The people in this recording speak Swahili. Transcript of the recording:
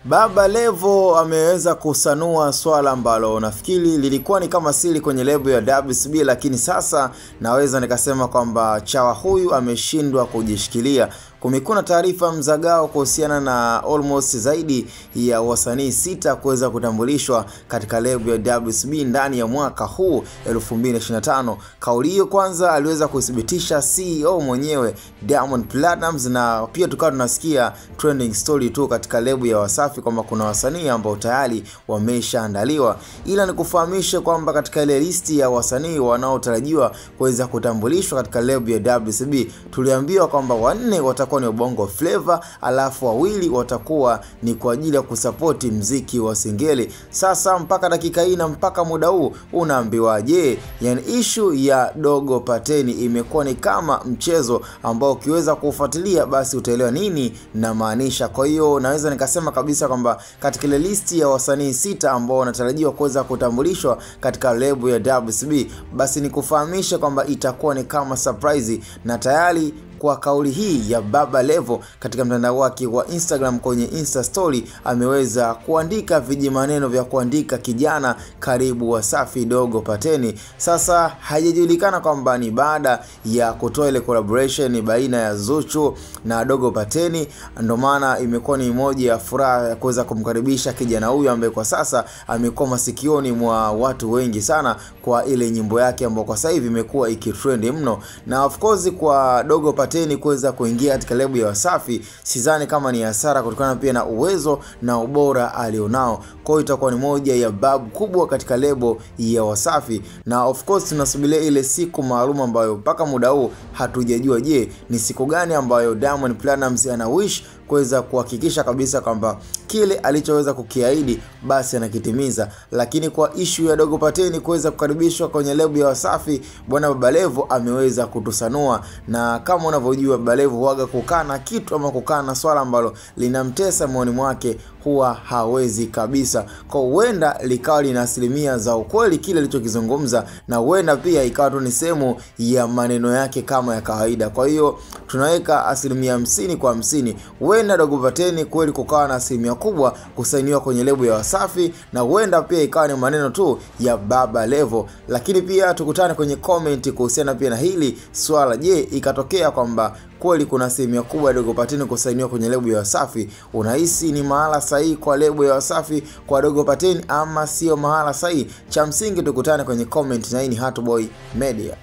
Baba Levo ameweza kusanua swala ambalo nafikiri lilikuwa ni kama siri kwenye lebo ya WCB, lakini sasa naweza nikasema kwamba chawa huyu ameshindwa kujishikilia. Kumekuwa na taarifa mzagao kuhusiana na almost zaidi ya wasanii 6 kuweza kutambulishwa katika lebo ya WCB ndani ya mwaka huu 2025. Kauli hiyo kwanza aliweza kuthibitisha CEO mwenyewe Diamond Platnumz, na pia tukawa tunasikia trending story tu katika lebo ya Wasafi kwamba kuna wasanii ambao tayari wameshaandaliwa. Ila nikufahamishe kwamba katika ile listi ya wasanii wanaotarajiwa kuweza kutambulishwa katika lebo ya WCB, tuliambiwa kwamba 4 watakuwa ni Bongo Flava, alafu 2 watakuwa ni kwa ajili ya kusapoti mziki wa Singeli. Sasa mpaka dakika hii na mpaka muda huu unaambiwa je, yani issue ya Dogo Pateni imekuwa ni kama mchezo ambao ukiweza kufuatilia basi utaelewa nini na maanisha. Kwa hiyo naweza nikasema kabisa kwamba katika ile listi ya wasanii 6 ambao wanatarajiwa kuweza kutambulishwa katika lebo ya WCB, basi nikufahamisha kwamba itakuwa ni kama surprise, na tayari kwa kauli hii ya Baba Levo katika mtandao wake wa Instagram kwenye Insta story ameweza kuandika vijimaneno vya kuandika kijana karibu Wasafi Dogo Pateni. Sasa haijajulikana kwamba ni baada ya kutoa ile collaboration baina ya Zuchu na Dogo Pateni ndio maana imekuwa ni moja ya furaha ya kuweza kumkaribisha kijana huyu ambaye kwa sasa amekuwa masikioni mwa watu wengi sana kwa ile nyimbo yake ambayo kwa sasa hivi imekuwa ikitrend mno. Na of course kwa Dogo Pateni kuweza kuingia katika lebo ya Wasafi sidhani kama ni hasara, kutokana pia na uwezo na ubora alionao. Kwa hiyo itakuwa ni moja ya babu kubwa katika lebo ya Wasafi, na of course tunasubiria ile siku maalum ambayo mpaka muda huu hatujajua je ni siku gani ambayo Diamond Platnumz ana wish kuweza kuhakikisha kabisa kwamba kile alichoweza kukiahidi basi anakitimiza. Lakini kwa issue ya Dogo Pateni kuweza kukaribishwa kwenye lebo ya Wasafi, bwana Baba Levo ameweza kutusanua, na kama unavyojua Baba Levo huaga kukaa na kitu ama kukaa na swala ambalo linamtesa moyoni mwake huwa hawezi kabisa. Kwa huenda likawa lina asilimia za ukweli kile alichokizungumza, na huenda pia ikawa tu ni sehemu ya maneno yake kama ya kawaida. Kwa hiyo tunaweka asilimia 50 kwa 50. Huenda Dogo Pateni kweli kukawa na asilimia kubwa kusainiwa kwenye lebo ya Wasafi, na huenda pia ikawa ni maneno tu ya Baba Levo. Lakini pia tukutane kwenye comment kuhusiana pia na hili swala. Je, ikatokea kwamba kweli kuna asilimia kubwa ya Dogo Pateni kusainiwa kwenye lebo ya Wasafi, unahisi ni mahala sahihi kwa lebo ya Wasafi kwa Dogo Pateni ama sio mahala sahihi? Cha msingi tukutane kwenye comment, na hii ni Hatboy Media.